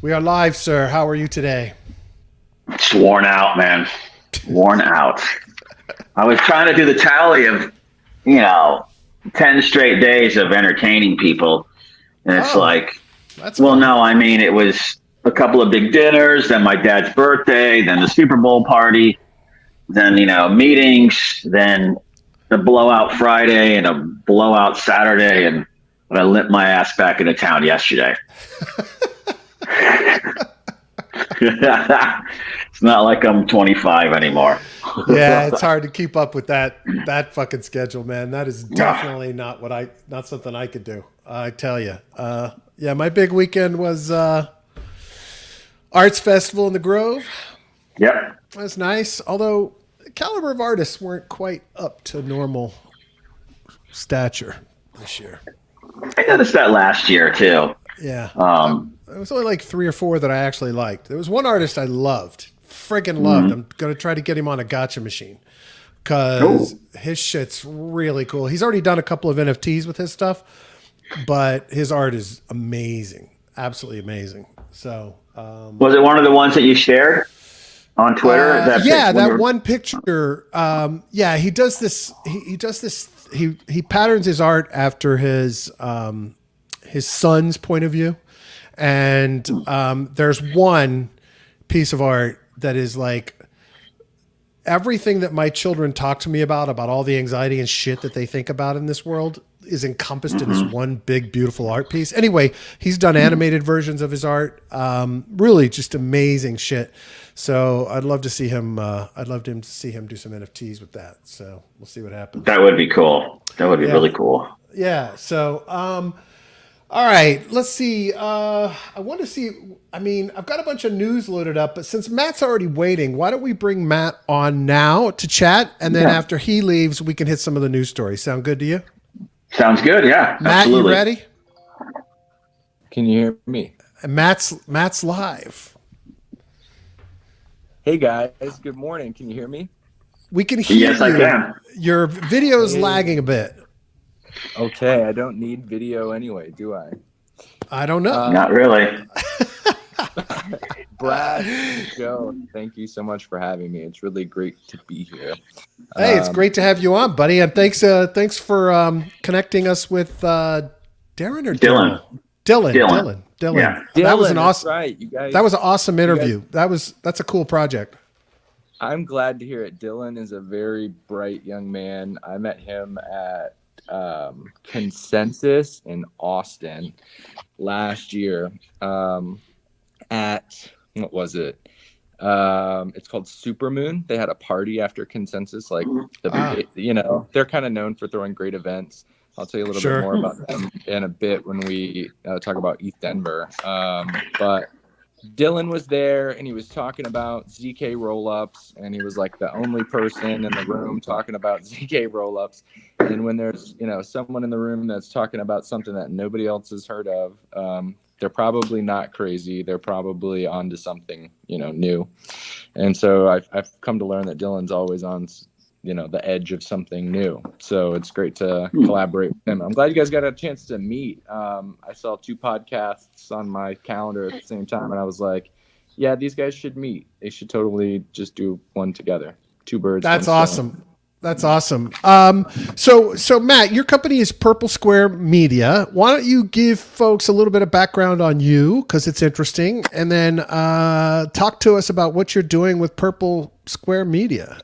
We are live, sir. How are you today? It's worn out, man. Worn out. I was trying to do the tally of, 10 straight days of entertaining people. And it's that's well, fun. no, I mean, it was a couple of big dinners, then my dad's birthday, then the Super Bowl party, then, meetings, then the blowout Friday and a blowout Saturday. And I limped my ass back into town yesterday. It's not like I'm 25 anymore. Yeah, it's hard to keep up with that fucking schedule, man. That is definitely not something I could do. I tell you. Yeah, my big weekend was Arts Festival in the Grove. Yep. That's nice. Although the caliber of artists weren't quite up to normal stature this year. I noticed that last year too. Yeah. It was only like 3 or 4 that I actually liked. There was one artist I loved, friggin' loved. I'm going to try to get him on a gotcha machine because his shit's really cool. He's already done a couple of NFTs with his stuff, but his art is amazing. Absolutely amazing. So, was it one of the ones that you shared on Twitter? That one picture. He does this. He does this. He patterns his art after his son's point of view. And there's one piece of art that is like everything that my children talk to me about all the anxiety and shit that they think about in this world is encompassed in this one big, beautiful art piece. Anyway, he's done animated versions of his art. Really just amazing shit. So I'd love to see him. I'd love to see him do some NFTs with that. So we'll see what happens. That would be cool. That would be really cool. Yeah. So, all right, let's see. I want to see. I mean, I've got a bunch of news loaded up, but since Matt's already waiting, why don't we bring Matt on now to chat? And then after he leaves, we can hit some of the news stories. Sound good to you? Sounds good. Yeah. Matt, absolutely. you ready? Can you hear me? And Matt's live. Hey guys, good morning. Can you hear me? We can hear you. Yes, I can. Your video is lagging a bit. Okay, I don't need video anyway, do I? I don't know. Not really. Brad, Joe, thank you so much for having me. It's really great to be here. Hey, it's great to have you on, buddy. And thanks for connecting us with Darren or Dylan. Dylan. Yeah. That was Dylan, an awesome. right. You guys, that was an awesome interview. That's a cool project. I'm glad to hear it. Dylan is a very bright young man. I met him at Consensus in Austin last year. At what was it? It's called Supermoon. They had a party after Consensus. Like they're kind of known for throwing great events. I'll tell you a little bit more about them in a bit when we talk about ETH Denver. But Dylan was there and he was talking about ZK rollups, and he was like the only person in the room talking about ZK rollups. And when there's someone in the room that's talking about something that nobody else has heard of, they're probably not crazy. They're probably onto something new. And so I've come to learn that Dylan's always on the edge of something new. So it's great to collaborate with him. I'm glad you guys got a chance to meet. I saw 2 podcasts on my calendar at the same time, and I was like, yeah, these guys should meet. They should totally just do one together. 2 birds. That's awesome. That's awesome. So Matt, your company is Purple Squirrel Media. Why don't you give folks a little bit of background on you, because it's interesting, and then talk to us about what you're doing with Purple Squirrel Media.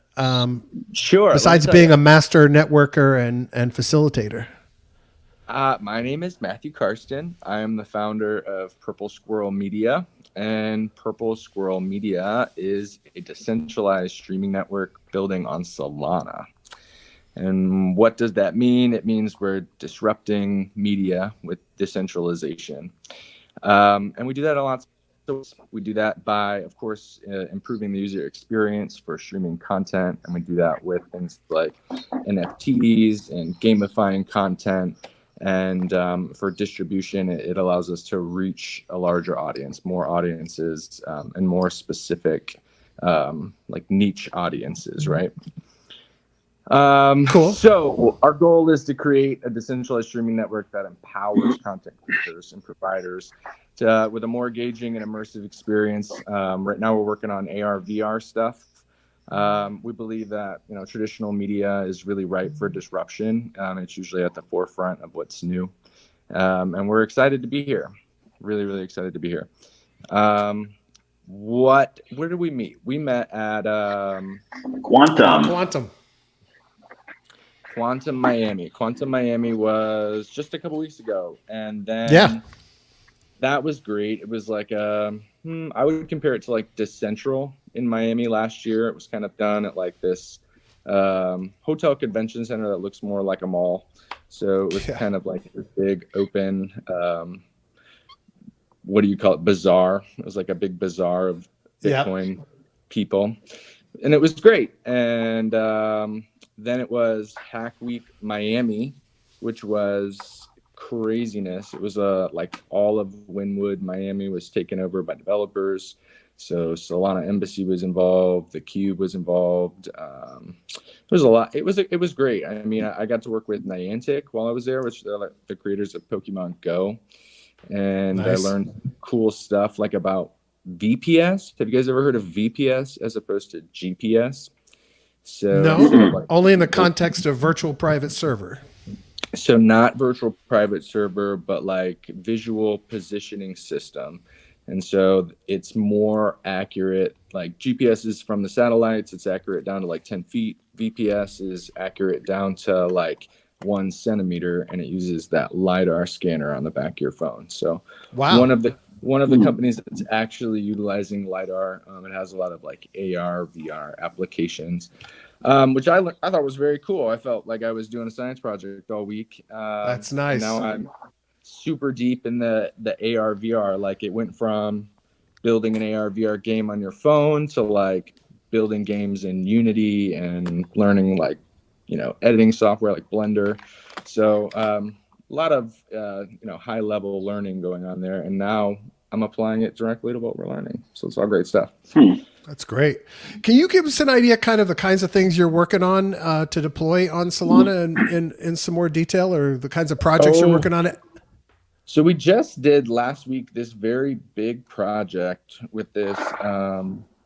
Sure. Besides being a master networker and facilitator. My name is Matt Karsten. I am the founder of Purple Squirrel Media, and Purple Squirrel Media is a decentralized streaming network building on Solana. And what does that mean? It means we're disrupting media with decentralization. And we do that a lot. So we do that by, of course, improving the user experience for streaming content. And we do that with things like NFTs and gamifying content. And for distribution, it allows us to reach a larger audience, more audiences, and more specific, like niche audiences, right? Cool. So our goal is to create a decentralized streaming network that empowers content creators and providers with a more engaging and immersive experience. Right now we're working on AR, VR stuff. We believe that traditional media is really ripe for disruption. It's usually at the forefront of what's new, and we're excited to be here. Really, really excited to be here. Where did we meet? We met at Quantum. Quantum Miami. Quantum Miami was just a couple weeks ago, and then that was great. It was like I would compare it to like Decentral in Miami last year. It was kind of done at like this hotel convention center that looks more like a mall. So it was kind of like this big open what do you call it? Bazaar. It was like a big bazaar of Bitcoin people, and it was great. And then it was Hack Week Miami, which was craziness. It was like all of Wynwood, Miami was taken over by developers. So Solana Embassy was involved. The Cube was involved. It was a lot. It was great. I mean, I got to work with Niantic while I was there, which they're like the creators of Pokemon Go. And I learned cool stuff like about VPS. Have you guys ever heard of VPS as opposed to GPS? So no, only in the context of virtual private server. So not virtual private server, but like visual positioning system. And so it's more accurate. Like GPS is from the satellites. It's accurate down to like 10 feet. VPS is accurate down to like 1 centimeter, and it uses that LiDAR scanner on the back of your phone. So one of the companies that's actually utilizing LiDAR, it has a lot of like AR, VR applications, which I thought was very cool. I felt like I was doing a science project all week. That's nice. Now I'm super deep in the AR, VR. Like it went from building an AR, VR game on your phone to like building games in Unity and learning like editing software like Blender. So a lot of high level learning going on there, and now I'm applying it directly to what we're learning. So it's all great stuff. That's great. Can you give us an idea, kind of the kinds of things you're working on to deploy on Solana in some more detail, or the kinds of projects you're working on it? So we just did last week this very big project with this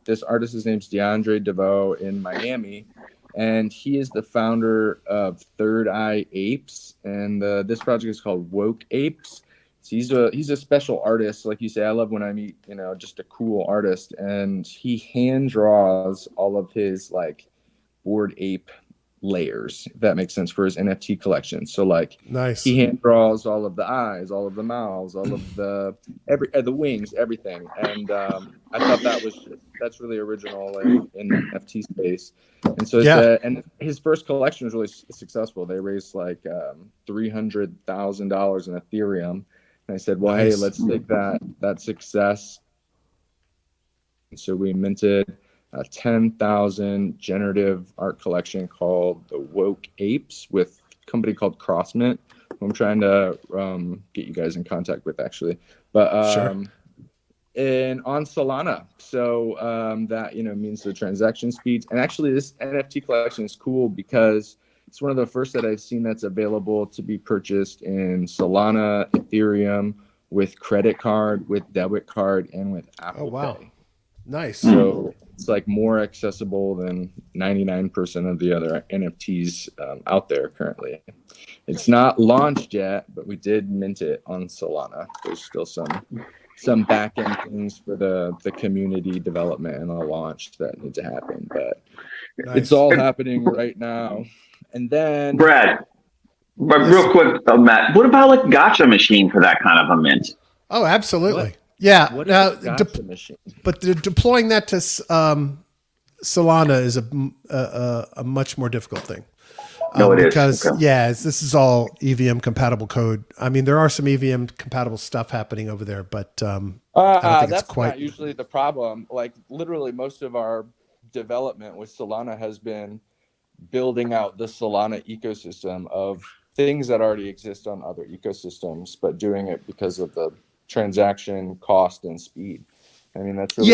this artist. His name's DeAndre DeVoe in Miami. And he is the founder of Third Eye Apes, and this project is called Woke Apes. So he's a special artist, like you say. I love when I meet just a cool artist, and he hand draws all of his like Bored Ape layers, if that makes sense, for his NFT collection. So like he hand draws all of the eyes, all of the mouths, all of the wings, everything. And I thought that's really original in the NFT space. And so and his first collection was really successful. They raised like $300,000 in Ethereum. And I said, well, hey, let's take that success. And so we minted a 10,000 generative art collection called the Woke Apes with a company called Crossmint, who I'm trying to get you guys in contact with, actually. But and on Solana, so that means the transaction speeds. And actually, this NFT collection is cool because it's one of the first that I've seen that's available to be purchased in Solana, Ethereum, with credit card, with debit card, and with Apple Pay. Nice. So it's like more accessible than 99% of the other NFTs out there currently. It's not launched yet, but we did mint it on Solana. There's still some back end things for the community development and the launch that need to happen, but it's all happening right now. And then Brad, but real quick, Matt, what about like Gacha machine for that kind of a mint? Oh, absolutely. What? Yeah. What is a Gacha machine? But deploying that to Solana is a much more difficult thing. No, it because, is. Okay. this is all EVM compatible code. I mean, there are some EVM compatible stuff happening over there, but I don't think that's it's quite not usually the problem. Like literally most of our development with Solana has been building out the Solana ecosystem of things that already exist on other ecosystems, but doing it because of the transaction cost and speed. I mean, that's really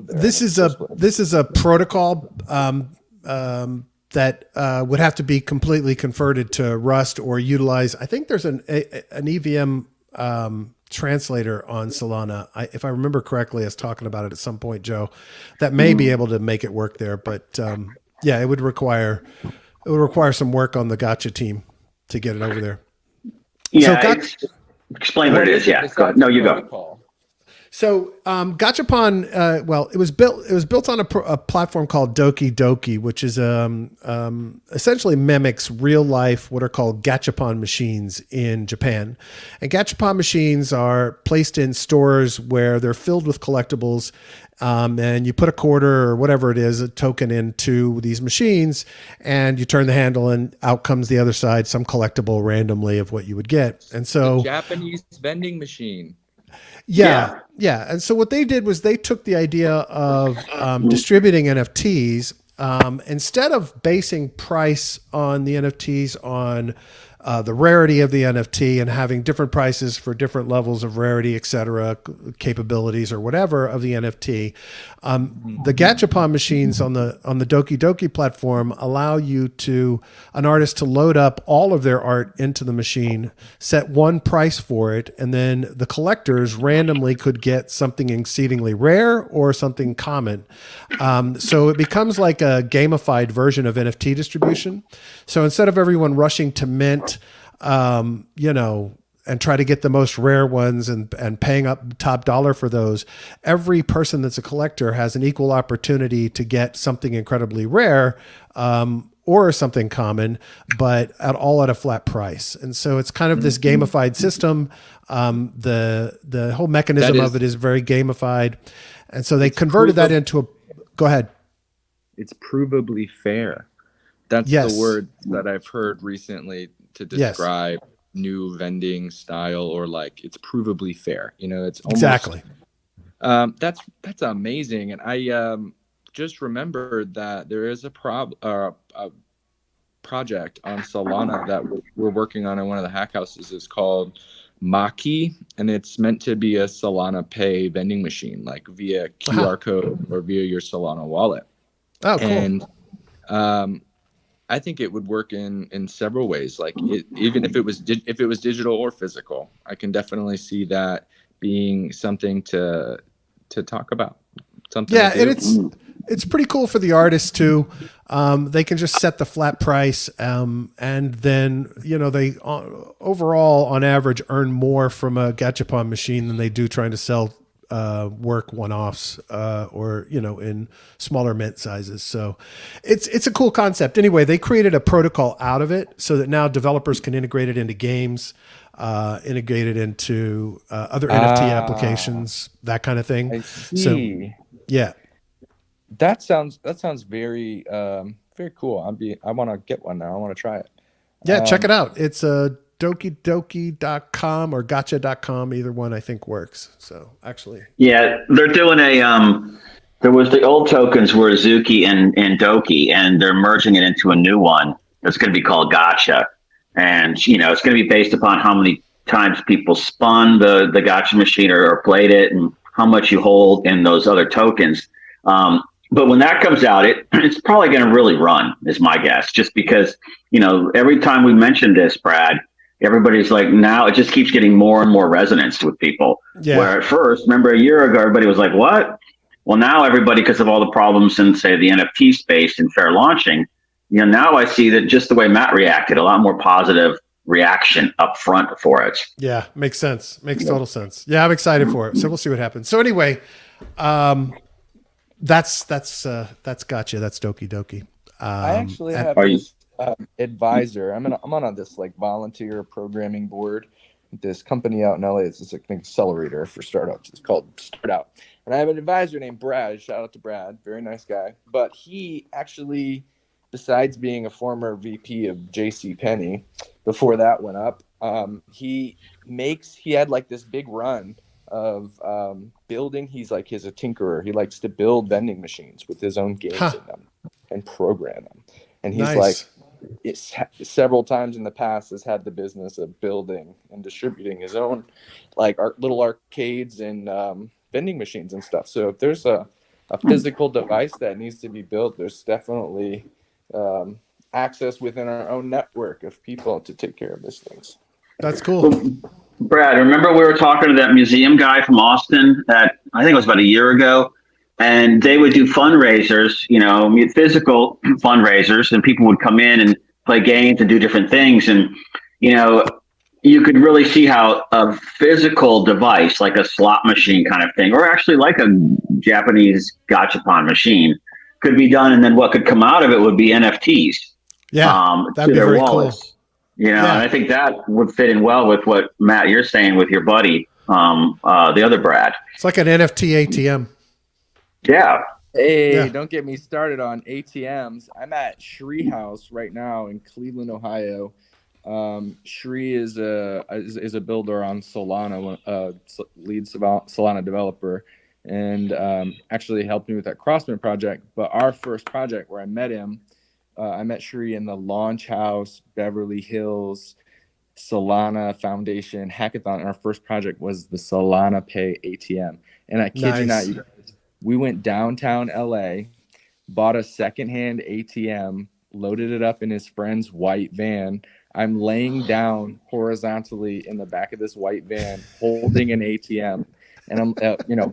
this is a protocol that would have to be completely converted to Rust or utilize. I think there's an EVM translator on Solana. If I remember correctly, I was talking about it at some point, Joe, that may be able to make it work there. But yeah, it would require some work on the Gotcha team to get it over there. Yeah, explain what it is. Yeah, go ahead. No, you go. So Gachapon, well, it was built on a platform called Doki Doki, which is essentially mimics real life what are called Gachapon machines in Japan. And Gachapon machines are placed in stores where they're filled with collectibles, and you put a quarter or whatever it is, a token into these machines, and you turn the handle, and out comes the other side some collectible randomly of what you would get. And so the Japanese vending machine. Yeah. And so what they did was they took the idea of distributing NFTs. Instead of basing price on the NFTs on the rarity of the NFT and having different prices for different levels of rarity, et cetera, capabilities or whatever of the NFT, the Gachapon machines on the Doki Doki platform allow an artist to load up all of their art into the machine, set one price for it, and then the collectors randomly could get something exceedingly rare or something common. So it becomes like a gamified version of NFT distribution. So instead of everyone rushing to mint, and try to get the most rare ones and paying up top dollar for those, every person that's a collector has an equal opportunity to get something incredibly rare, or something common, but at a flat price. And so it's kind of this gamified system. The whole mechanism of it is very gamified. And so they converted that into go ahead. It's provably fair. That's the word that I've heard recently to describe new vending style, or like it's provably fair. It's almost, exactly. That's amazing. And I just remembered that there is a project on Solana that we're working on in one of the hack houses. It's called Maki, and it's meant to be a Solana Pay vending machine, like via QR code or via your Solana wallet. Oh, cool. And I think it would work in several ways. Like even if it was digital or physical, I can definitely see that being something to talk about. Something. Yeah, and it's pretty cool for the artists too. They can just set the flat price, and then they overall on average earn more from a Gachapon machine than they do trying to sell work one-offs or in smaller mint sizes. So it's a cool concept. Anyway, they created a protocol out of it so that now developers can integrate it into games, integrate it into other NFT applications, that kind of thing. I see. So yeah, that sounds very very cool. I want to get one now. I want to try it. Yeah, check it out. It's dokidoki.com or gotcha.com. Either one I think works. So actually, yeah, they're doing there was the old tokens were Zuki and Doki, and they're merging it into a new one that's going to be called Gotcha. And it's going to be based upon how many times people spun the Gotcha machine or played it, and how much you hold in those other tokens. But when that comes out, it's probably going to really run, is my guess, just because, every time we mention this, Brad, everybody's like, now it just keeps getting more and more resonance with people. Yeah. Where at first, remember a year ago, everybody was like, what? Well, now everybody, because of all the problems in, say, the NFT space and fair launching, now I see that just the way Matt reacted, a lot more positive reaction up front for it. Yeah, makes sense. Makes total sense. Yeah, I'm excited for it. So we'll see what happens. So anyway, that's gotcha. That's Doki Doki. I actually have this advisor. I'm on this like volunteer programming board with this company out in LA. It's this accelerator for startups. It's called Start Out. And I have an advisor named Brad. Shout out to Brad. Very nice guy. But he actually, besides being a former VP of JCPenney, before that went up, he had like this big run of building. He's a tinkerer. He likes to build vending machines with his own games in them and program them. And he's several times in the past has had the business of building and distributing his own little arcades and vending machines and stuff. So if there's a physical device that needs to be built, there's definitely access within our own network of people to take care of these things. That's cool. Well, Brad, remember we were talking to that museum guy from Austin that I think it was about a year ago, and they would do fundraisers, physical fundraisers, and people would come in and play games and do different things. And, you could really see how a physical device like a slot machine kind of thing, or actually like a Japanese gachapon machine, could be done. And then what could come out of it would be NFTs. Yeah, that'd to be their very wallets. cool. And I think that would fit in well with what Matt you're saying with your buddy, the other Brad. It's like an NFT ATM. Yeah. Hey, don't get me started on ATMs. I'm at Shree House right now in Cleveland, Ohio. Shree is a builder on Solana, lead Solana developer, and actually helped me with that Crossman project. But our first project where I met him, I met Shree in the Launch House, Beverly Hills, Solana Foundation Hackathon. And our first project was the Solana Pay ATM. And I kid you not, you guys, we went downtown LA, bought a secondhand ATM, loaded it up in his friend's white van. I'm laying down horizontally in the back of this white van, holding an ATM, and I'm,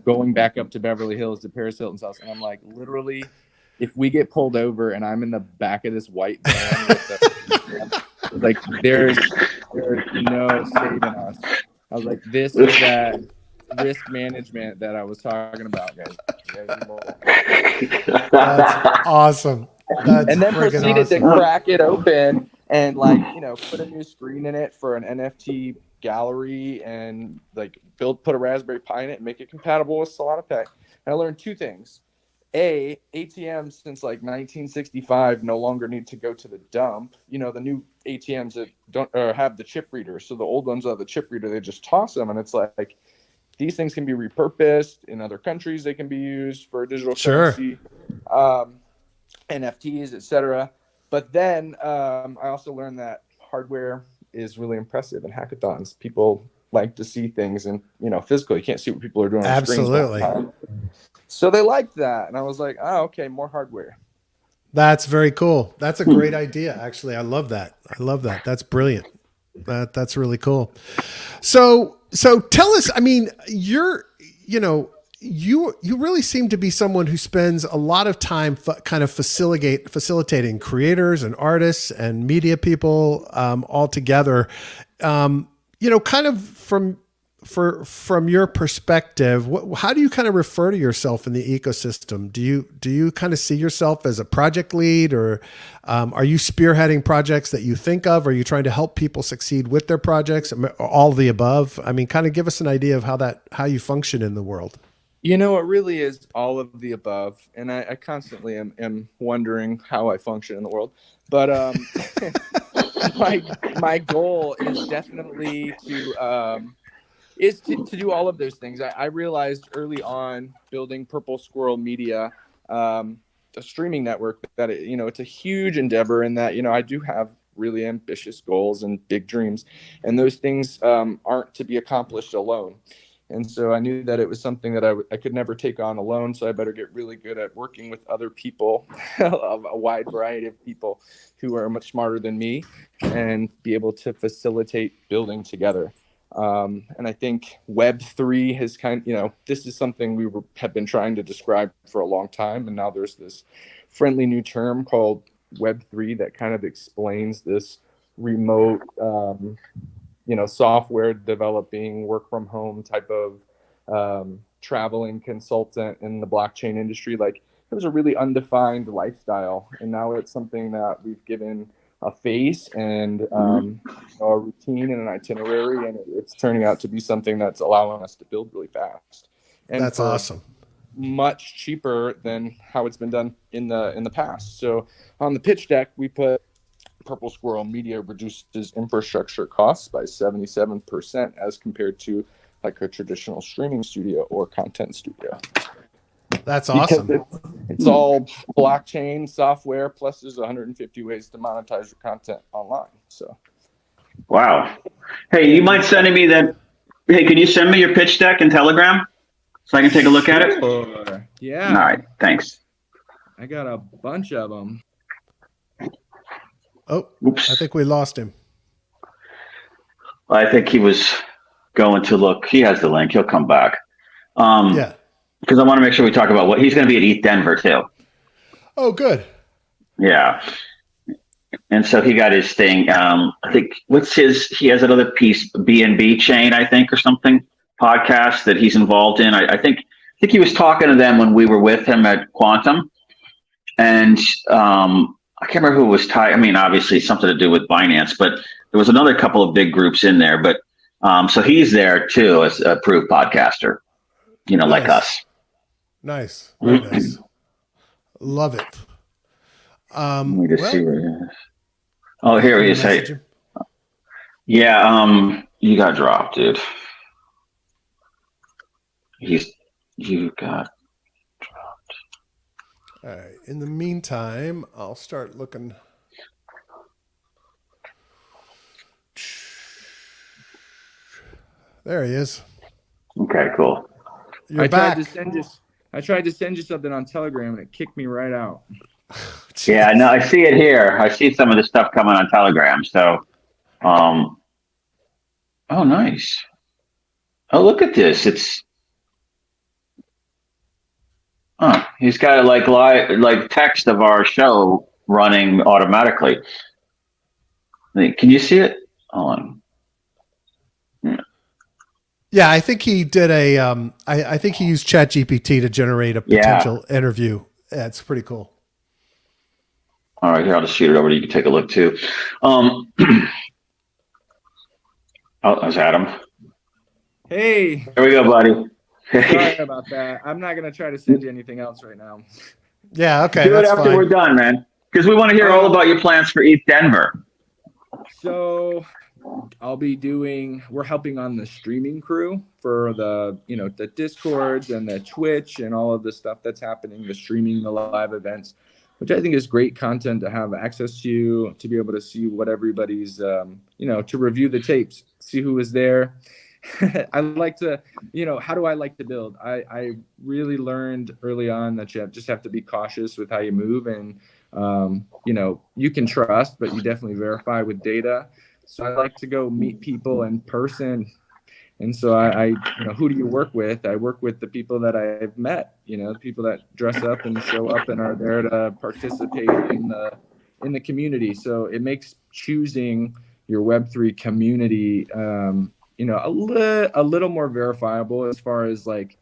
going back up to Beverly Hills to Paris Hilton's house, and I'm like, literally, if we get pulled over and I'm in the back of this white van, with the, like, there's no saving us. I was like, this is that risk management that I was talking about, guys. That's awesome. That's and then proceeded awesome. to crack it open and put a new screen in it for an NFT gallery and put a Raspberry Pi in it and make it compatible with Solana Pay. And I learned two things. ATMs since 1965 no longer need to go to the dump. The new ATMs that don't have the chip reader. So the old ones have the chip reader, they just toss them, and it's like these things can be repurposed in other countries. They can be used for digital currency. NFTs, etc. But then I also learned that hardware is really impressive in hackathons. People like to see things in physical. You can't see what people are doing on Absolutely. screens. So they liked that, and I was like, oh, okay, more hardware. That's very cool. That's a great idea, actually. I love that. That's brilliant. That's really cool. So tell us. I mean, you really seem to be someone who spends a lot of time kind of facilitating creators and artists and media people all together. Kind of from your perspective, how do you kind of refer to yourself in the ecosystem? Do you kind of see yourself as a project lead, or are you spearheading projects that you think of? Are you trying to help people succeed with their projects? All of the above. I mean, kind of give us an idea of how you function in the world. It really is all of the above. And I constantly am wondering how I function in the world. But my goal is definitely to do all of those things. I realized early on building Purple Squirrel Media, a streaming network, that it's a huge endeavor, and that I do have really ambitious goals and big dreams, and those things aren't to be accomplished alone. And so I knew that it was something that I could never take on alone. So I better get really good at working with other people, a wide variety of people who are much smarter than me, and be able to facilitate building together. And I think Web3 has this is something we have been trying to describe for a long time. And now there's this friendly new term called Web3 that kind of explains this remote, software developing, work from home type of traveling consultant in the blockchain industry. It was a really undefined lifestyle. And now it's something that we've given a face and a routine and an itinerary, and it's turning out to be something that's allowing us to build really fast. And that's awesome. Much cheaper than how it's been done in the past. So on the pitch deck, we put Purple Squirrel Media reduces infrastructure costs by 77% as compared to a traditional streaming studio or content studio. That's awesome. It's all blockchain software, plus there's 150 ways to monetize your content online. So, wow. Hey, you mind sending me that? Hey, can you send me your pitch deck in Telegram so I can take a look at it? Yeah. All right. Thanks. I got a bunch of them. Oh, Oops. I think we lost him. I think he was going to look. He has the link. He'll come back. Yeah. Because I want to make sure we talk about what he's going to be at ETH Denver too. Oh, good. Yeah. And so he got his thing. I think he has another piece, B&B chain, I think, or something, podcast that he's involved in. I think he was talking to them when we were with him at Quantum. And I can't remember who was tied. I mean, obviously something to do with Binance, but there was another couple of big groups in there. But so he's there too as a approved podcaster, Nice. like us. Nice. Very nice. Love it. Let me just see where he is. Oh, here he is. Hey. Yeah, you got dropped, dude. You got dropped. All right. In the meantime, I'll start looking. There he is. Okay, cool. You're back. I tried to send you something on Telegram and it kicked me right out. Yeah, no, I see it here. I see some of the stuff coming on Telegram. So, oh, nice. Oh, look at this. He's got like text of our show running automatically. Can you see it? Hold on. Yeah, I think he did I think he used ChatGPT to generate a potential interview. Yeah, it's pretty cool. All right, here, I'll just shoot it over to you. You can take a look too. Oh, there's Adam. Hey. There we go, buddy. Sorry about that. I'm not going to try to send you anything else right now. Yeah, okay. Do it after we're done, man. Because we want to hear all about your plans for ETH Denver. So we're helping on the streaming crew for the Discords and the Twitch and all of the stuff that's happening, the streaming, the live events, which I think is great content to have access to be able to see what everybody's, to review the tapes, see who was there. I like to, how do I like to build? I really learned early on that you just have to be cautious with how you move, and, you can trust, but you definitely verify with data. So I like to go meet people in person. And so I who do you work with? I work with the people that I've met, the people that dress up and show up and are there to participate in the community. So it makes choosing your Web3 community, a little more verifiable as far as like,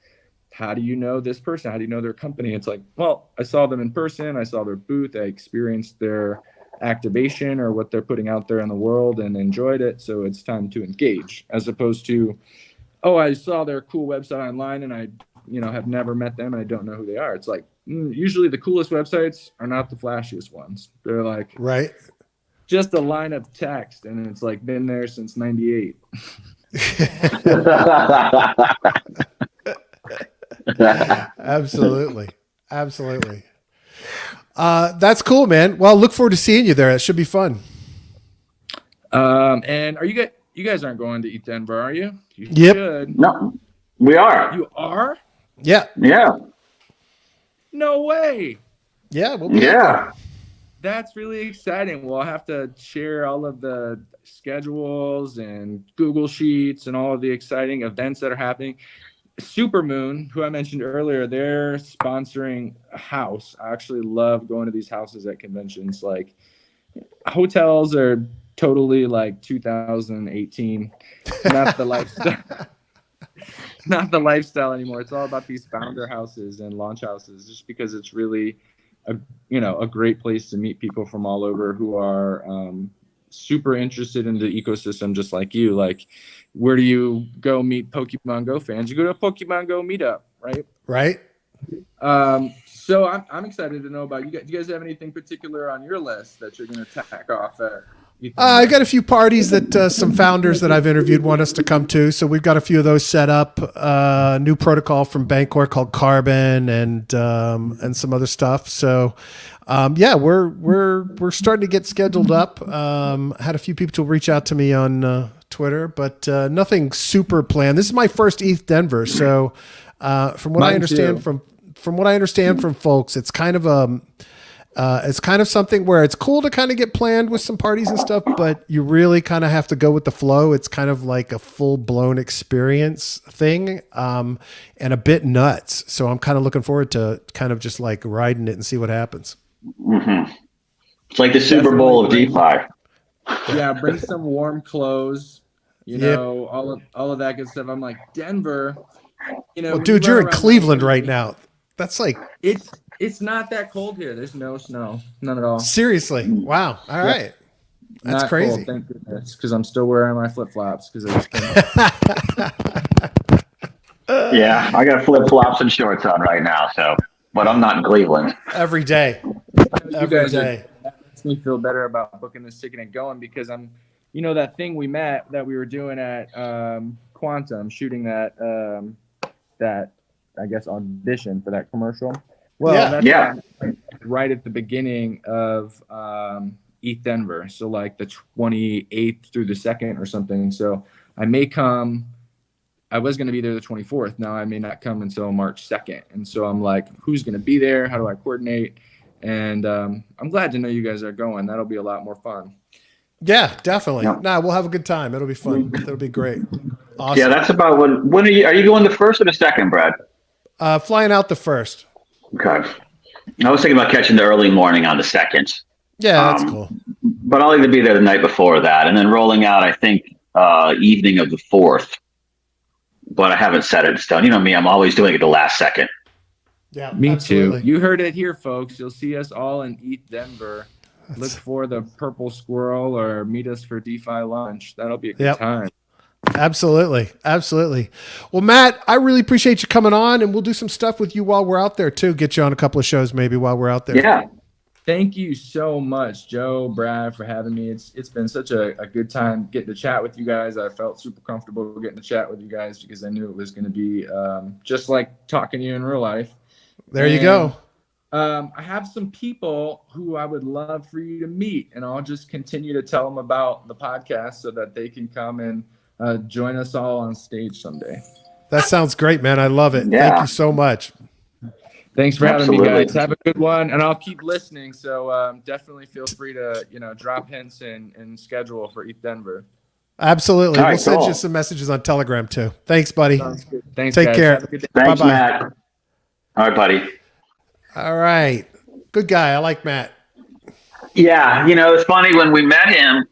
how do you know this person? How do you know their company? It's like, well, I saw them in person. I saw their booth. I experienced their activation or what they're putting out there in the world and enjoyed it. So it's time to engage, as opposed to, oh, I saw their cool website online and I, have never met them and I don't know who they are. It's like, usually the coolest websites are not the flashiest ones. They're like, right, just a line of text, and it's like been there since '98. Absolutely. That's cool, man. Well, look forward to seeing you there. It should be fun. And are you guys aren't going to ETH Denver, are you? You Yep. should. No, we are. You are? Yeah. No way. Yeah. We'll be Yeah. That's really exciting. We'll have to share all of the schedules and Google Sheets and all of the exciting events that are happening. Supermoon, who I mentioned earlier, they're sponsoring a house. I actually love going to these houses at conventions. Like, hotels are totally like 2018, not the lifestyle. Not the lifestyle anymore. It's all about these founder houses and launch houses, just because it's really a great place to meet people from all over who are super interested in the ecosystem, just like you. Like, where do you go meet Pokemon Go fans? You go to a Pokemon Go meetup, right? Right. So I'm excited to know about you guys. Do you guys have anything particular on your list that you're going to tack off at? I got a few parties that some founders that I've interviewed want us to come to. So we've got a few of those set up. New protocol from Bancor called Carbon and some other stuff. So we're starting to get scheduled up. Had a few people reach out to me on Twitter, but nothing super planned. This is my first ETH Denver. So from what I understand from folks, it's kind of It's kind of something where it's cool to kind of get planned with some parties and stuff, but you really kind of have to go with the flow. It's kind of like a full blown experience thing, and a bit nuts. So I'm kind of looking forward to kind of just like riding it and see what happens. Mm-hmm. It's like the Super Bowl of DeFi. Yeah, bring some warm clothes, all of that good stuff. I'm like, Denver, well, dude, you're in Cleveland right now. That's like it's not that cold here. There's no snow, none at all. Seriously, wow. All right, that's not crazy. Cold, thank goodness, because I'm still wearing my flip flops because Yeah, I got flip flops and shorts on right now. So, but I'm not in Cleveland. Every day. Every day. That makes me feel better about booking this ticket and going, because I'm, that thing we were doing at Quantum, shooting that I guess audition for that commercial. Well, that's right at the beginning of ETH Denver, so like the 28th through the 2nd or something. So I may come. I was going to be there the 24th. Now I may not come until March 2nd. And so I'm like, who's going to be there? How do I coordinate? And I'm glad to know you guys are going. That'll be a lot more fun. Yeah, definitely. Yeah. Nah, we'll have a good time. It'll be fun. It'll be great. Awesome. Yeah, that's about when are you going the first or the second, Brad? Flying out the first. Okay. I was thinking about catching the early morning on the second. Yeah, that's cool. But I'll either be there the night before that and then rolling out, I think, evening of the 4th. But I haven't set it in stone. You know me, I'm always doing it the last second. Yeah, me absolutely. too. You heard it here, folks. You'll see us all in ETH Denver. Look for the Purple Squirrel or meet us for DeFi lunch. That'll be a good time. Absolutely. Absolutely. Well, Matt, I really appreciate you coming on, and we'll do some stuff with you while we're out there too. Get you on a couple of shows maybe while we're out there. Yeah. Thank you so much, Joe, Brad, for having me. It's been such a good time getting to chat with you guys. I felt super comfortable getting to chat with you guys because I knew it was going to be just like talking to you in real life. There you go. I have some people who I would love for you to meet, and I'll just continue to tell them about the podcast so that they can come and join us all on stage someday. That sounds great, man. I love it. Yeah. Thank you so much. Thanks for having me, guys. Have a good one, and I'll keep listening. So definitely feel free to drop hints and schedule for ETH Denver. Absolutely. Right, we'll send cool. you some messages on Telegram too. Thanks, buddy. Sounds good. Thanks. Take guys. care. Have a good day. Thanks, Bye-bye. Matt. All right, buddy. All right. Good guy. I like Matt. Yeah, it's funny, when we met him,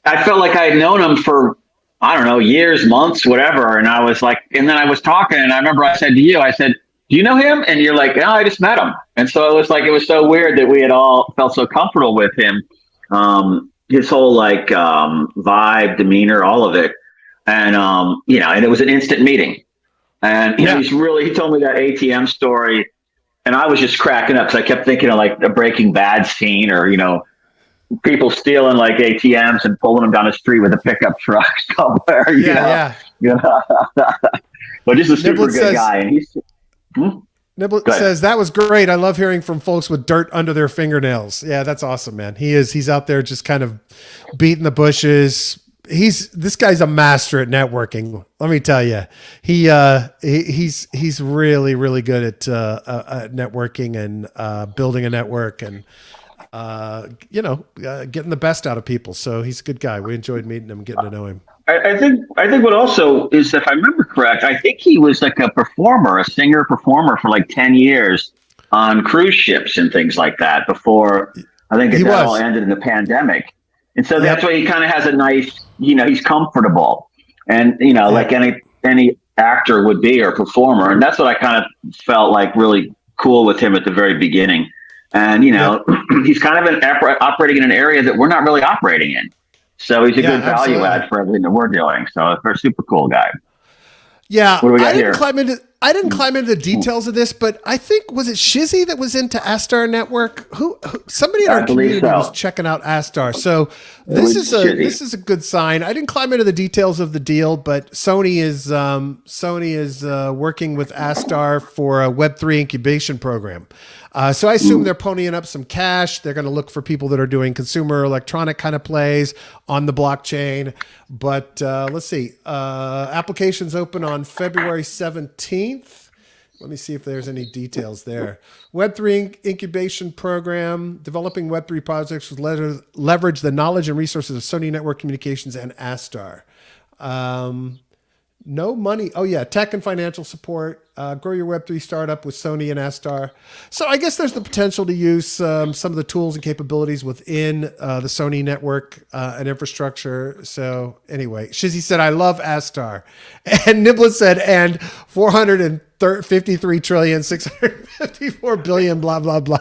I felt like I had known him for, I don't know, years, months, whatever. And I was like, and then I was talking, and I remember I said to you, I said, do you know him? And you're like, no, I just met him. And so it was so weird that we had all felt so comfortable with him. His whole vibe, demeanor, all of it. And, and it was an instant meeting. And he told me that ATM story. And I was just cracking up because I kept thinking of like a Breaking Bad scene, or, people stealing like ATMs and pulling them down the street with a pickup truck somewhere. Yeah. But just a super good guy. And he's Niblet says, that was great. I love hearing from folks with dirt under their fingernails. Yeah, that's awesome, man. He's out there just kind of beating the bushes. This guy's a master at networking. Let me tell you, he's really, really good at networking and building a network and getting the best out of people. So he's a good guy. We enjoyed meeting him, getting to know him. I think what also is, if I remember correct, I think he was like a singer performer for like 10 years on cruise ships and things like that before I think it all ended in the pandemic. And so that's why he kind of has a nice, he's comfortable, and, like any actor would be, or performer. And that's what I kind of felt like really cool with him at the very beginning. And, he's kind of operating in an area that we're not really operating in. So he's a good value add for everything that we're doing. So it's a super cool guy. Yeah. What do we got here? I didn't climb into the details of this, but I think, was it Shizzy that was into Astar Network? Somebody in our community was checking out Astar. So this is a good sign. I didn't climb into the details of the deal, but Sony is working with Astar for a Web3 incubation program. So I assume they're ponying up some cash. They're going to look for people that are doing consumer electronic kind of plays on the blockchain. But let's see. Applications open on February 17th. Let me see if there's any details there. Web3 incubation program, developing Web3 projects with leverage the knowledge and resources of Sony Network Communications and Astar. No money. Oh yeah, tech and financial support. Grow your Web3 startup with Sony and Astar. So I guess there's the potential to use some of the tools and capabilities within the Sony network and infrastructure. So anyway, Shizzy said, "I love Astar," and Niblet said, "And 453,654,000,000,000 blah blah blah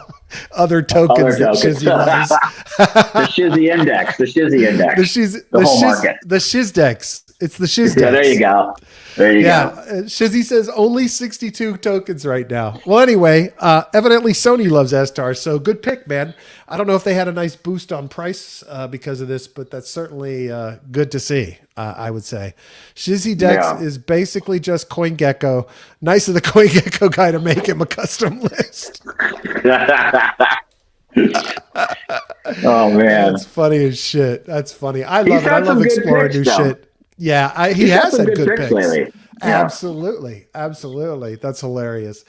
other tokens that Shizzy loves." The Shizzy index. The Shizzy index. The whole market. The Shizdex. It's the Shizdex. Yeah, there you go. There you go. Shizzy says only 62 tokens right now. Well, anyway, evidently Sony loves Astar, so good pick, man. I don't know if they had a nice boost on price because of this, but that's certainly good to see, I would say. Shizzy Dex is basically just CoinGecko. Nice of the CoinGecko guy to make him a custom list. Oh, man. That's funny as shit. That's funny. I love it. I love exploring new shit. Yeah, he has had good picks lately. Yeah. Absolutely. That's hilarious.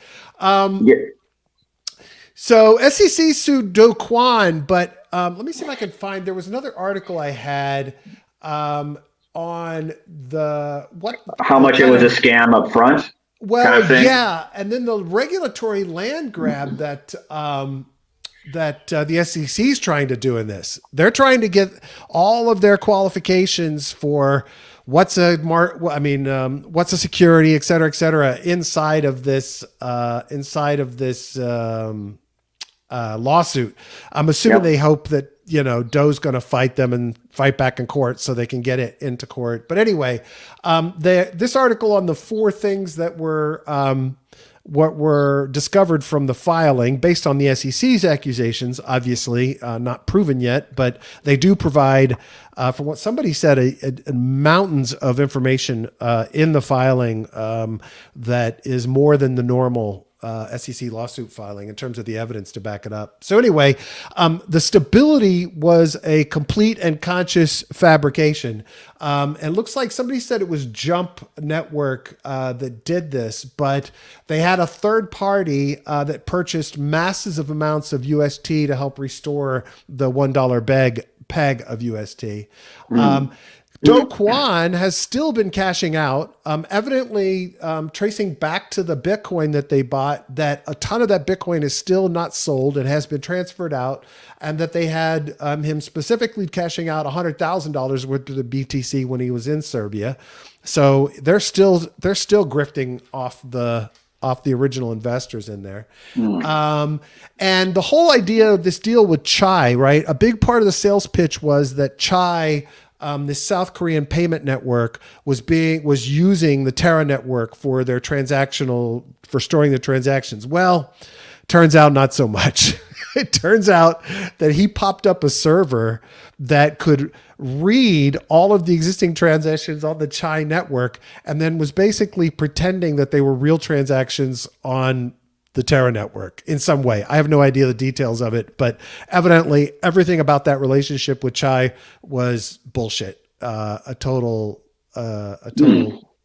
So SEC sued Do Kwon, but let me see if I can find. There was another article I had on the how much it was a scam up front. Well, kind of yeah, and then the regulatory land grab that the SEC is trying to do in this. They're trying to get all of their qualifications for what's a security, et cetera, inside of this lawsuit. I'm assuming they hope that, Doe's going to fight them and fight back in court so they can get it into court. But anyway, this article on the 4 things that were, what were discovered from the filing based on the SEC's accusations, obviously not proven yet, but they do provide, from what somebody said, mountains of information in the filing that is more than the normal SEC lawsuit filing in terms of the evidence to back it up. So anyway, the stability was a complete and conscious fabrication. And looks like somebody said it was Jump Network that did this, but they had a third party that purchased massive amounts of UST to help restore the $1 peg of UST. Do Kwon has still been cashing out, evidently tracing back to the Bitcoin that they bought, that a ton of that Bitcoin is still not sold and has been transferred out, and that they had him specifically cashing out $100,000 worth of the BTC when he was in Serbia. So they're still grifting off the original investors in there. And the whole idea of this deal with Chai, right? A big part of the sales pitch was that Chai, this South Korean payment network, was using the Terra network for storing their transactions. Well, turns out not so much. It turns out that he popped up a server that could read all of the existing transactions on the Chai network and then was basically pretending that they were real transactions on the Terra network in some way. I have no idea the details of it, but evidently everything about that relationship with Chai was bullshit. A total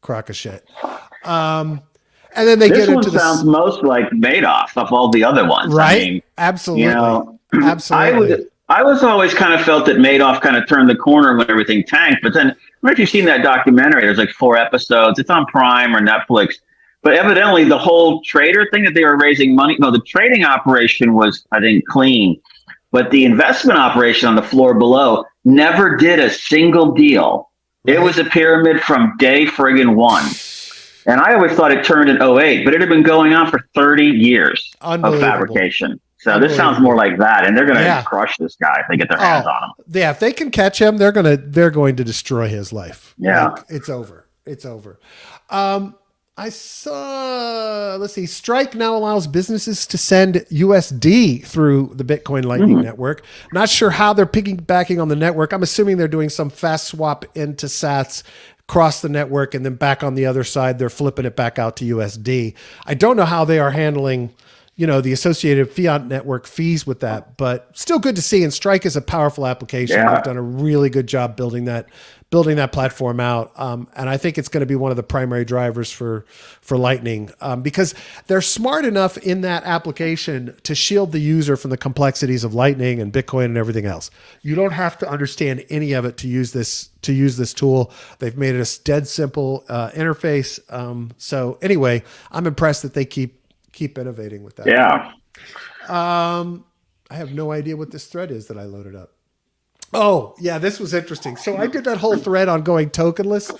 crock of shit. And then this one sounds most like Madoff of all the other ones, right? I mean, absolutely, absolutely. I was always kind of felt that Madoff kind of turned the corner when everything tanked. But then, I don't know if you've seen that documentary. There's like 4 episodes. It's on Prime or Netflix. But evidently, the whole trader thing that they were raising money. No, the trading operation was, I think, clean. But the investment operation on the floor below never did a single deal. It was a pyramid from day friggin' one. And I always thought it turned in 2008, but it had been going on for 30 years of fabrication. So this sounds more like that. And they're going to crush this guy if they get their hands on him. Yeah, if they can catch him, they're going to destroy his life. Yeah. Like, it's over. It's over. I saw, let's see, Strike now allows businesses to send USD through the Bitcoin Lightning Network. Not sure how they're piggybacking on the network. I'm assuming they're doing some fast swap into sats, cross the network, and then back on the other side, they're flipping it back out to USD. I don't know how they are handling, the associated fiat network fees with that, but still good to see. And Strike is a powerful application. They've done a really good job building that that platform out. And I think it's going to be one of the primary drivers for Lightning, because they're smart enough in that application to shield the user from the complexities of Lightning and Bitcoin and everything else. You don't have to understand any of it to use this tool. They've made it a dead simple interface. So anyway, I'm impressed that they keep innovating with that. Yeah. I have no idea what this thread is that I loaded up. Oh, yeah, this was interesting. So I did that whole thread on going tokenless.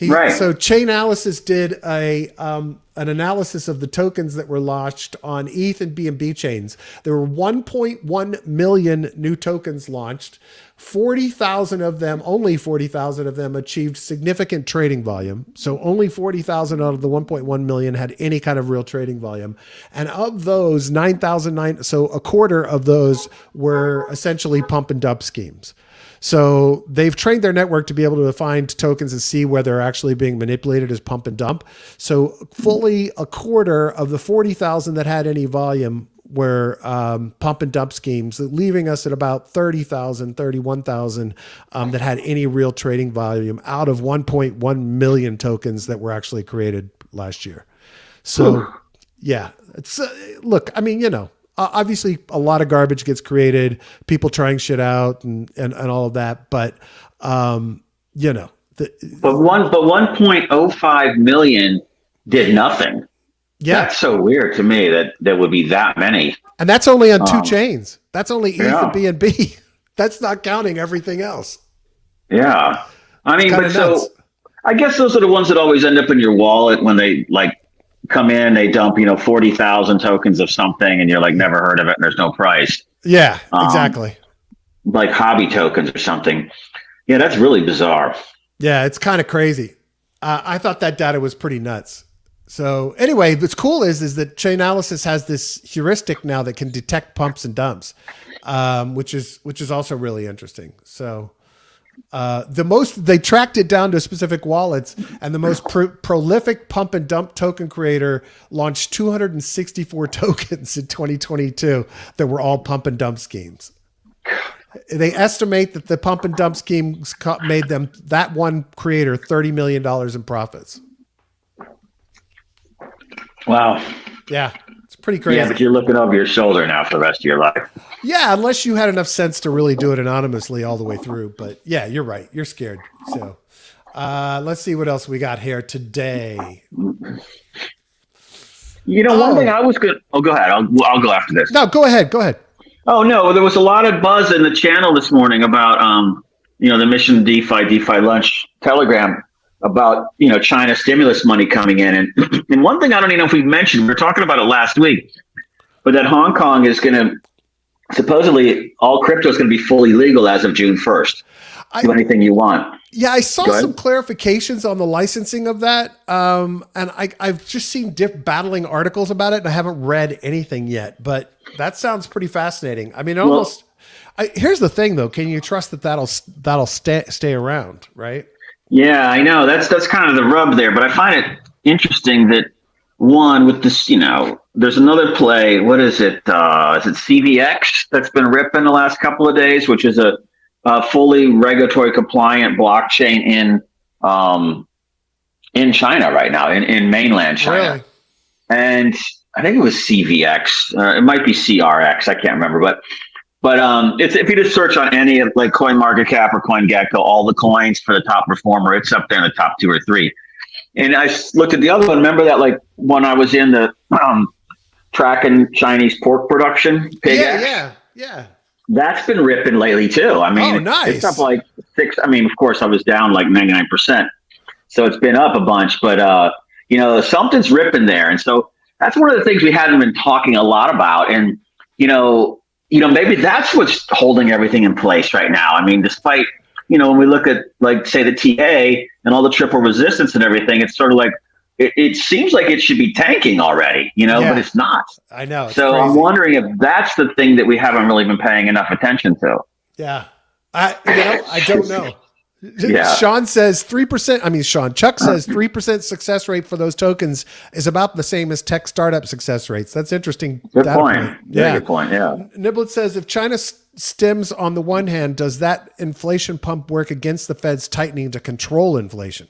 Right. So Chainalysis did an analysis of the tokens that were launched on ETH and BNB chains. There were 1.1 million new tokens launched. 40,000 of them, only 40,000 of them achieved significant trading volume. So only 40,000 out of the 1.1 million had any kind of real trading volume. And of those, 9,009, so a quarter of those were essentially pump and dump schemes. So they've trained their network to be able to find tokens and see where they're actually being manipulated as pump and dump. So fully a quarter of the 40,000 that had any volume were pump and dump schemes, leaving us at about 30,000, 31,000 that had any real trading volume out of 1.1 million tokens that were actually created last year. So yeah, it's look, I mean, obviously a lot of garbage gets created, people trying shit out and all of that. But, but 1.05 million did nothing. Yeah. That's so weird to me that there would be that many. And that's only on two chains. That's only ETH and BNB. That's not counting everything else. Yeah. I mean, but nuts. So I guess those are the ones that always end up in your wallet when they come in, they dump, 40,000 tokens of something and you're like, never heard of it and there's no price. Yeah, exactly. Like hobby tokens or something. Yeah, that's really bizarre. Yeah, it's kind of crazy. I thought that data was pretty nuts. So anyway, what's cool is that Chainalysis has this heuristic now that can detect pumps and dumps, which is also really interesting. So they tracked it down to specific wallets, and the most prolific pump and dump token creator launched 264 tokens in 2022 that were all pump and dump schemes. They estimate that the pump and dump schemes made that one creator $30 million in profits. Wow. Yeah, it's pretty crazy. Yeah, but you're looking over your shoulder now for the rest of your life. Yeah, unless you had enough sense to really do it anonymously all the way through. But yeah, you're right. You're scared. So let's see what else we got here today. One thing I was good. Oh, go ahead. I'll go after this. No, go ahead. Go ahead. Oh, no, there was a lot of buzz in the channel this morning about, the Mission DeFi Lunch Telegram about, China stimulus money coming in. And one thing I don't even know if we've mentioned, we were talking about it last week, but that Hong Kong is going to, supposedly all crypto is going to be fully legal as of June 1st. Do anything you want. Yeah, I saw some clarifications on the licensing of that. And I've just seen battling articles about it and I haven't read anything yet, but that sounds pretty fascinating. I mean, here's the thing though. Can you trust that that'll stay around, right? Yeah, I know. That's kind of the rub there. But I find it interesting that one with this, there's another play. What is it? Is it CVX that's been ripping the last couple of days, which is a fully regulatory compliant blockchain in China right now, in mainland China. Really? And I think it was CVX. It might be CRX. I can't remember, but it's, if you just search on any of like CoinMarketCap or CoinGecko, all the coins for the top performer, it's up there in the top 2 or 3. And I looked at the other one. Remember that when I was in the tracking Chinese pork production? Yeah. That's been ripping lately too. I mean, nice. It's up like 6. I mean, of course, I was down like 99%, so it's been up a bunch. But something's ripping there, and so that's one of the things we haven't been talking a lot about. And maybe that's what's holding everything in place right now. I mean, despite, when we look at, like, say, the TA and all the triple resistance and everything, it's sort of like, it seems like it should be tanking already, but it's not. I know. So crazy. I'm wondering if that's the thing that we haven't really been paying enough attention to. Yeah. I don't know. Yeah. Sean says 3%. I mean, Chuck says 3% success rate for those tokens is about the same as tech startup success rates. That's interesting. Good point. Yeah. Good point. Yeah. Niblet says if China stems on the one hand, does that inflation pump work against the Fed's tightening to control inflation?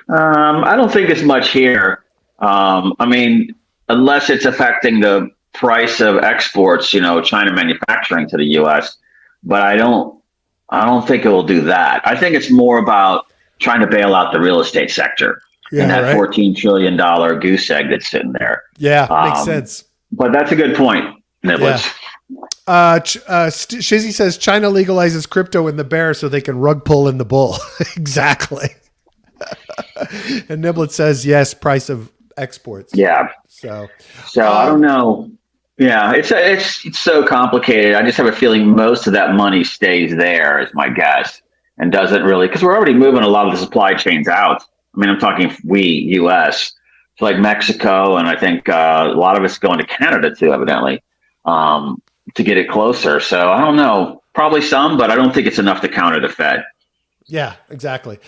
I don't think it's much here. I mean, unless it's affecting the price of exports, China manufacturing to the U.S. But I don't think it will do that. I think it's more about trying to bail out the real estate sector and that $14 trillion goose egg that's sitting there. Yeah, makes sense. But that's a good point, Niblets. Yeah. Shizzy says China legalizes crypto in the bear so they can rug pull in the bull. Exactly. And Niblet says, yes, price of exports. Yeah. So I don't know. Yeah, it's so complicated. I just have a feeling most of that money stays there, is my guess, and doesn't really, because we're already moving a lot of the supply chains out. I mean, I'm talking U.S. to like Mexico, and I think a lot of it's going to Canada too, evidently, to get it closer. So I don't know, probably some, but I don't think it's enough to counter the Fed. Yeah, exactly.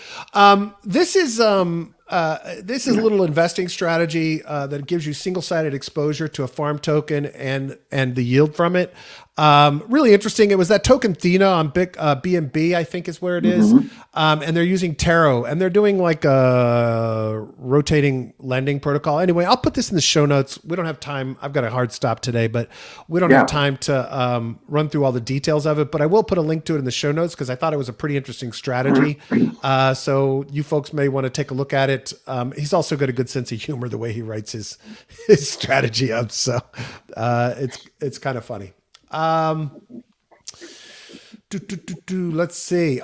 This is a little investing strategy that gives you single-sided exposure to a farm token and the yield from it. Really interesting. It was that token Thena on BNB, I think is where it is. And they're using Taro, and they're doing like a rotating lending protocol. Anyway, I'll put this in the show notes. We don't have time. I've got a hard stop today, but we don't have time to run through all the details of it. But I will put a link to it in the show notes because I thought it was a pretty interesting strategy. So you folks may want to take a look at it. He's also got a good sense of humor the way he writes his strategy up. So it's kind of funny. Let's see.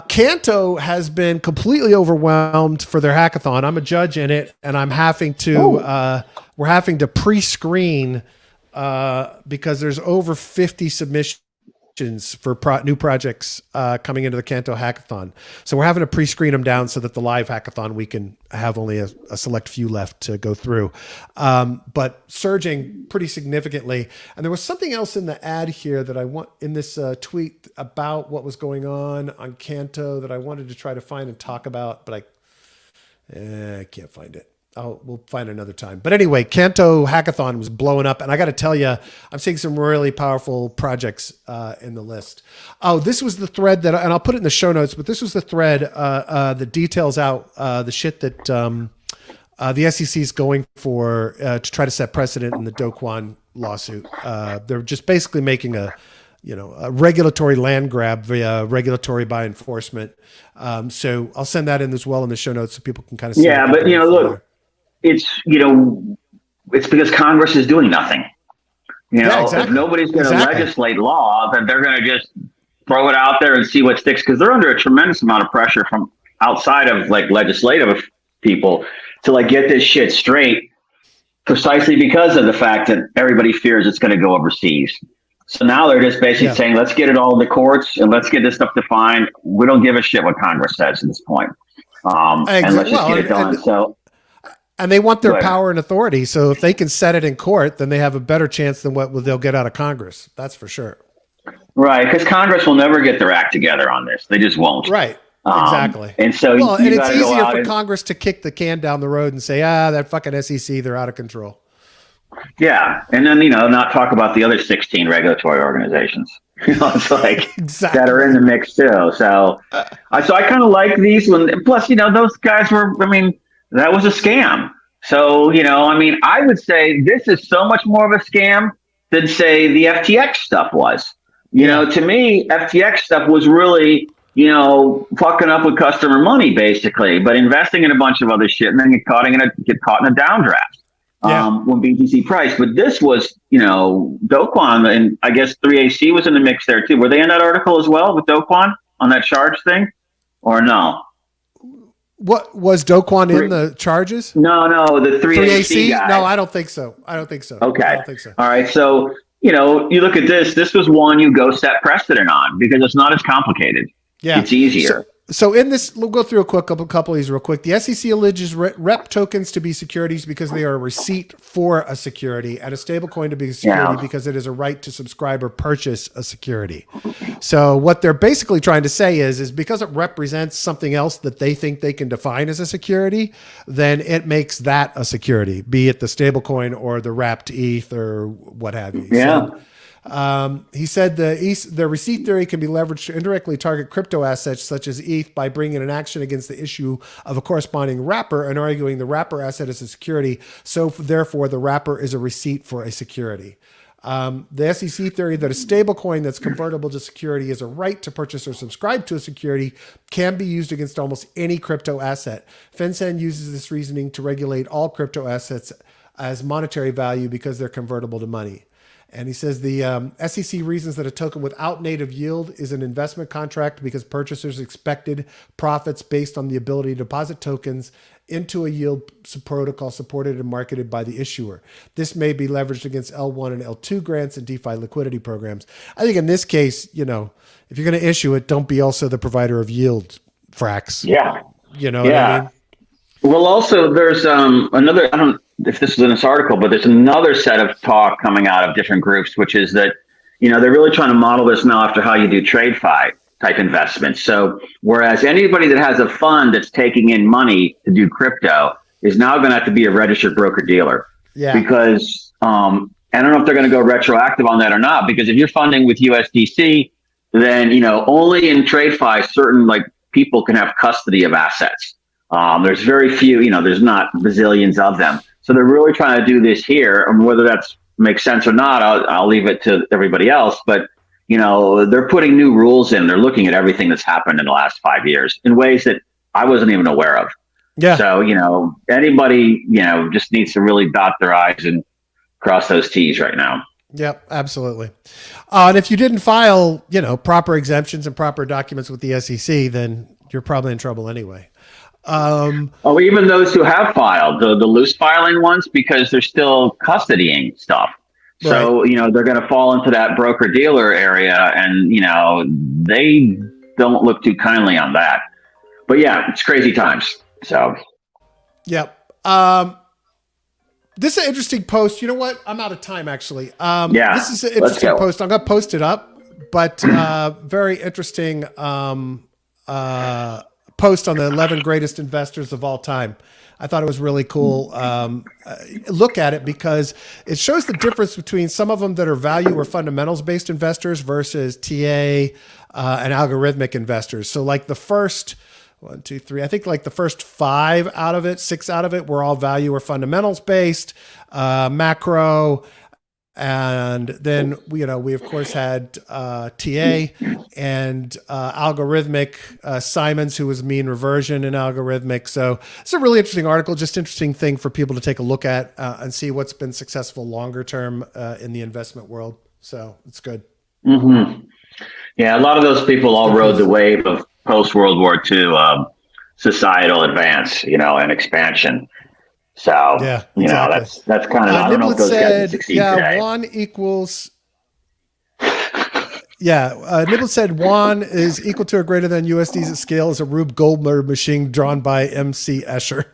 Canto has been completely overwhelmed for their hackathon. I'm a judge in it, and I'm having to we're having to pre-screen because there's over 50 submissions for new projects coming into the Canto hackathon. So we're having to pre-screen them down so that the live hackathon we can have only a select few left to go through. But surging pretty significantly. And there was something else in the ad here that I want in this tweet about what was going on Canto that I wanted to try to find and talk about, but I can't find it. We'll find another time. But anyway, Canto Hackathon was blowing up, and I got to tell you, I'm seeing some really powerful projects in the list. This was the thread and I'll put it in the show notes, but this was the thread that details out the shit that the SEC is going for to try to set precedent in the Do Kwon lawsuit. They're just basically making a regulatory land grab via regulatory by enforcement. So I'll send that in as well in the show notes so people can kind of see. Yeah, but look. It's because Congress is doing nothing. Exactly. If nobody's going to legislate law, then they're going to just throw it out there and see what sticks, because they're under a tremendous amount of pressure from outside of like legislative people to like get this shit straight, precisely because of the fact that everybody fears it's going to go overseas. So now they're just basically saying, let's get it all in the courts and let's get this stuff defined. We don't give a shit what Congress says at this point. And let's just get it done. And they want their power and authority. So if they can set it in court, then they have a better chance than what they'll get out of Congress. That's for sure. Right. Because Congress will never get their act together on this. They just won't. Right. Exactly. And so and it's easier for Congress to kick the can down the road and say, that fucking SEC, they're out of control. Yeah. And then, not talk about the other 16 regulatory organizations. It's like that are in the mix too. So I kind of like these ones. Plus, those guys were, that was a scam. So, I would say this is so much more of a scam than, say, the FTX stuff was. To me, FTX stuff was really, fucking up with customer money, basically, but investing in a bunch of other shit and then get caught in a downdraft when BTC priced. But this was, Do Kwon, and I guess 3AC was in the mix there too. Were they in that article as well with Do Kwon on that charge thing, or no? What was Do Kwon in the charges? No, the 3AC guy. No, I don't think so. Okay. I don't think so. All right. So, you look at this. This was one you go set precedent on because it's not as complicated. Yeah. It's easier. So in this, we'll go through a couple of these real quick. The SEC alleges rep tokens to be securities because they are a receipt for a security, and a stablecoin to be a security because it is a right to subscribe or purchase a security. So what they're basically trying to say is because it represents something else that they think they can define as a security, then it makes that a security, be it the stablecoin or the wrapped ETH or what have you. Yeah. So, he said the receipt theory can be leveraged to indirectly target crypto assets such as ETH by bringing an action against the issue of a corresponding wrapper and arguing the wrapper asset is a security. So therefore, the wrapper is a receipt for a security. The SEC theory that a stablecoin that's convertible to security is a right to purchase or subscribe to a security can be used against almost any crypto asset. FinCEN uses this reasoning to regulate all crypto assets as monetary value because they're convertible to money. And he says the SEC reasons that a token without native yield is an investment contract because purchasers expected profits based on the ability to deposit tokens into a yield protocol supported and marketed by the issuer. This may be leveraged against L1 and L2 grants and DeFi liquidity programs. I think in this case, if you're going to issue it, don't be also the provider of yield, Frax. Yeah. You know what I mean? Well, also there's another, I don't know if this is in this article, but there's another set of talk coming out of different groups, which is that, they're really trying to model this now after how you do TradeFi type investments. So whereas anybody that has a fund that's taking in money to do crypto is now going to have to be a registered broker dealer. Yeah. Because I don't know if they're going to go retroactive on that or not, because if you're funding with USDC, then, only in TradeFi, certain people can have custody of assets. There's very few, there's not bazillions of them. So they're really trying to do this here, and whether that makes sense or not, I'll leave it to everybody else. But, they're putting new rules in. They're looking at everything that's happened in the last 5 years in ways that I wasn't even aware of. Yeah. So, anybody, just needs to really dot their I's and cross those T's right now. Yep, absolutely. And if you didn't file, proper exemptions and proper documents with the SEC, then you're probably in trouble anyway. Even those who have filed, the loose filing ones, because they're still custodying stuff. So, right. They're going to fall into that broker dealer area, and, they don't look too kindly on that. But yeah, it's crazy times. So, yep. This is an interesting post. You know what? I'm out of time, actually. This is an interesting post. I'm going to post it up, but very interesting post on the 11 greatest investors of all time. I thought it was really cool. Look at it because it shows the difference between some of them that are value or fundamentals based investors versus TA and algorithmic investors. So like the first 1, 2, 3, I think like the first 5 out of it, 6 out of it were all value or fundamentals based, macro. And then, we of course had TA and algorithmic, Simons, who was mean reversion in algorithmic. So it's a really interesting article, just interesting thing for people to take a look at and see what's been successful longer term in the investment world. So it's good. Mm-hmm. Yeah, a lot of those people all rode the wave of post-World War II societal advance, and expansion. So, yeah, exactly. that's kind of, I don't know if those guys succeed today. Juan equals, Nibble said Juan is equal to or greater than USD's at scale as a Rube Goldberg machine drawn by MC Escher.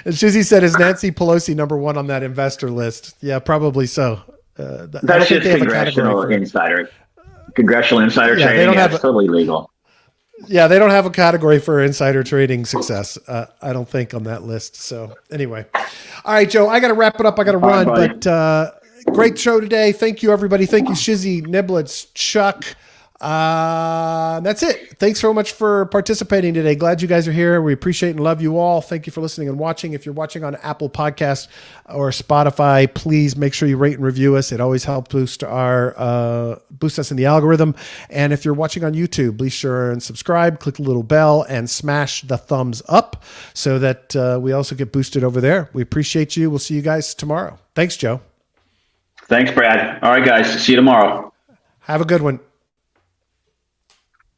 And Shizzy said, is Nancy Pelosi number 1 on that investor list? Yeah, probably so. That's just congressional insider trading. It's totally legal. Yeah, they don't have a category for insider trading success, I don't think, on that list. So anyway. All right, Joe, I got to wrap it up. I got to run. But great show today. Thank you, everybody. Thank you, Shizzy, Niblets, Chuck. That's it. Thanks so much for participating today. Glad you guys are here. We appreciate and love you all. Thank you for listening and watching. If you're watching on Apple Podcasts or Spotify, please make sure you rate and review us. It always helps boost us in the algorithm. And if you're watching on YouTube, be sure and subscribe, click the little bell, and smash the thumbs up so that we also get boosted over there. We appreciate you. We'll see you guys tomorrow. Thanks, Joe. Thanks, Brad. All right, guys. See you tomorrow. Have a good one.